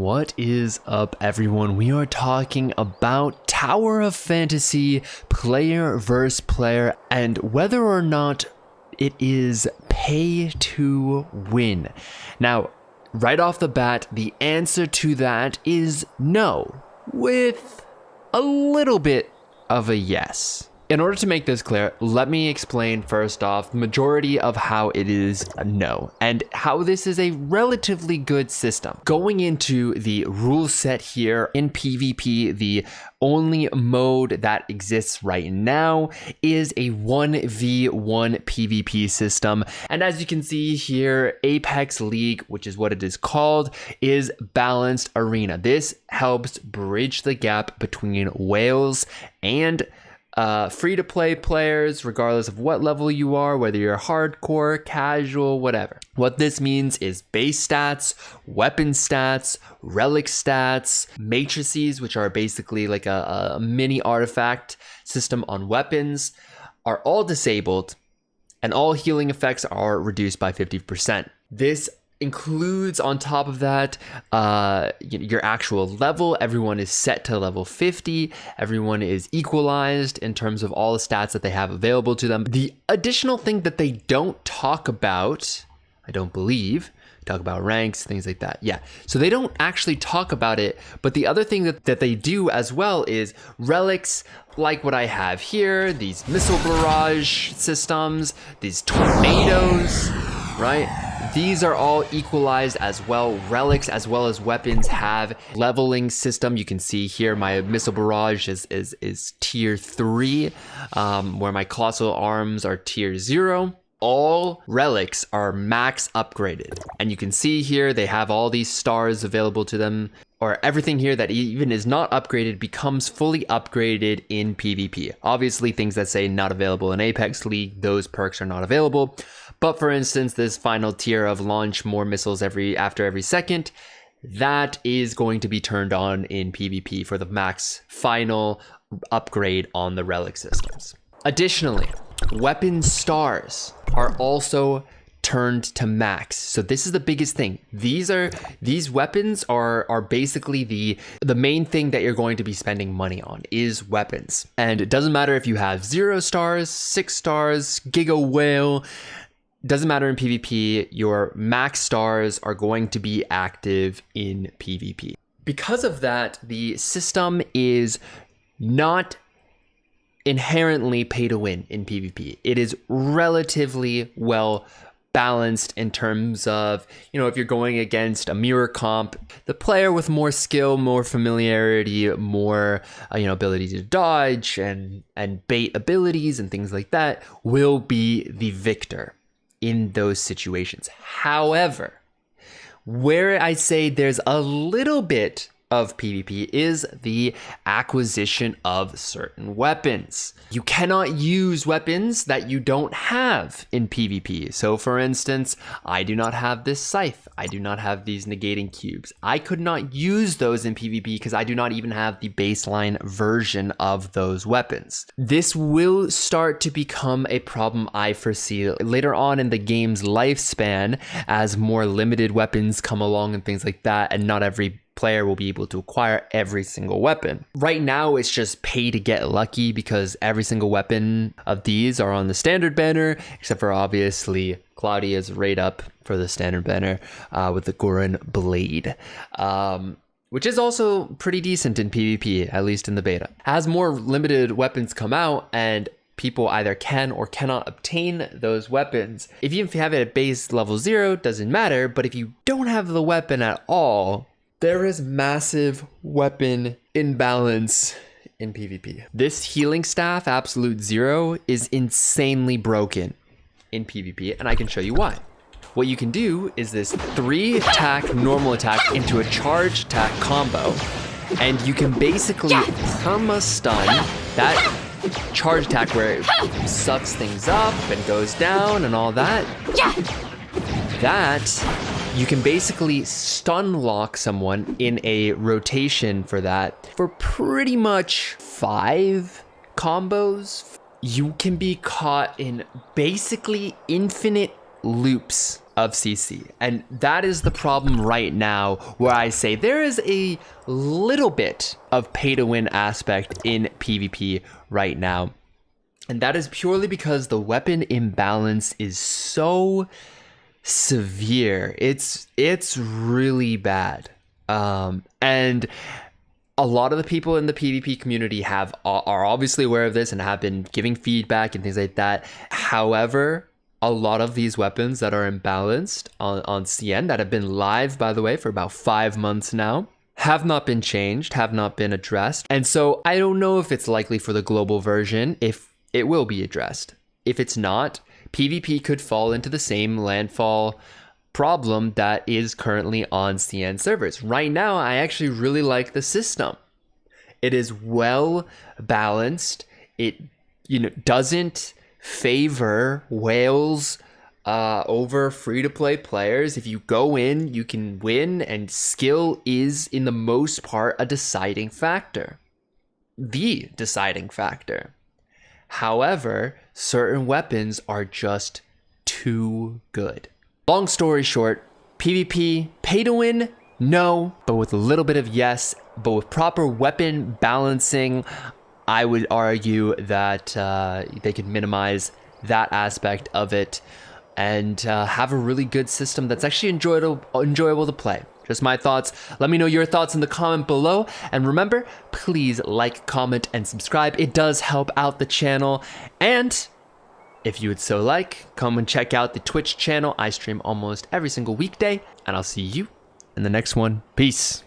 What is up, everyone? We are talking about Tower of Fantasy, player versus player, and whether or not it is pay to win. Now, right off the bat, the answer to that is no, with a little bit of a yes. In order to make this clear, let me explain first off the majority of how it is a no and how this is a relatively good system. Going into the rule set here in PvP, the only mode that exists right now is a 1v1 PvP system. And as you can see here, Apex League, which is what it is called, is balanced arena. This helps bridge the gap between whales and free-to-play players, regardless of what level you are, whether you're hardcore, casual, whatever. What this means is base stats, weapon stats, relic stats, matrices, which are basically like a mini artifact system on weapons, are all disabled, and all healing effects are reduced by 50%. This includes on top of that your actual level. Everyone is set to level 50. Everyone is equalized in terms of all the stats that they have available to them. The additional thing that they don't talk about, I don't believe, talk about ranks, things like that. Yeah, so they don't actually talk about it, but the other thing that they do as well is relics, like what I have here, these missile barrage systems, these tornadoes, right? These are all equalized as well. Relics as well as weapons have leveling system. You can see here my missile barrage is tier 3, where my colossal arms are tier 0. All relics are max upgraded. And you can see here they have all these stars available to them, or everything here that even is not upgraded becomes fully upgraded in PvP. Obviously, things that say not available in Apex League, those perks are not available. But for instance, this final tier of launch more missiles after every second, that is going to be turned on in PvP for the max final upgrade on the relic systems. Additionally, weapon stars are also turned to max. So this is the biggest thing. These weapons are basically the main thing that you're going to be spending money on is weapons. And it doesn't matter if you have 0 stars, 6 stars, Giga Whale, doesn't matter in PvP, your max stars are going to be active in PvP. Because of that, the system is not inherently pay to win in PvP. It is relatively well balanced in terms of, if you're going against a mirror comp, the player with more skill, more familiarity, more ability to dodge and bait abilities and things like that will be the victor in those situations. However, where I say there's a little bit of PvP is the acquisition of certain weapons. You cannot use weapons that you don't have in PvP. So for instance, I do not have this scythe. I do not have these negating cubes. I could not use those in PvP because I do not even have the baseline version of those weapons. This will start to become a problem I foresee later on in the game's lifespan as more limited weapons come along and things like that, and not every player will be able to acquire every single weapon. Right now, it's just pay to get lucky because every single weapon of these are on the standard banner, except for obviously Claudia's right up for the standard banner with the Goran blade, which is also pretty decent in PvP, at least in the beta. As more limited weapons come out and people either can or cannot obtain those weapons, if you have it at base level 0, doesn't matter, but if you don't have the weapon at all, there is massive weapon imbalance in PvP. This healing staff, Absolute Zero, is insanely broken in PvP, and I can show you why. What you can do is this 3 attack normal attack into a charge attack combo, and you can basically perma-stun that charge attack where it sucks things up and goes down and all that. That you can basically stun lock someone in a rotation for that for pretty much 5 combos. You can be caught in basically infinite loops of CC. And that is the problem right now, where I say there is a little bit of pay to win aspect in PvP right now. And that is purely because the weapon imbalance is so severe. It's really bad. And a lot of the people in the PvP community are obviously aware of this and have been giving feedback and things like that. However, a lot of these weapons that are imbalanced on CN, that have been live, by the way, for about 5 months now, have not been changed, have not been addressed. And so I don't know if it's likely for the global version, if it will be addressed. If it's not, PvP could fall into the same landfall problem that is currently on CN servers. Right now, I actually really like the system. It is well balanced. It doesn't favor whales over free-to-play players. If you go in, you can win, and skill is, in the most part, a deciding factor. The deciding factor. However, certain weapons are just too good. Long story short, PvP, pay to win? No, but with a little bit of yes. But with proper weapon balancing, I would argue that they could minimize that aspect of it and have a really good system that's actually enjoyable to play. Just my thoughts. Let me know your thoughts in the comment below. And remember, please like, comment, and subscribe. It does help out the channel. And if you would so like, come and check out the Twitch channel. I stream almost every single weekday. And I'll see you in the next one. Peace.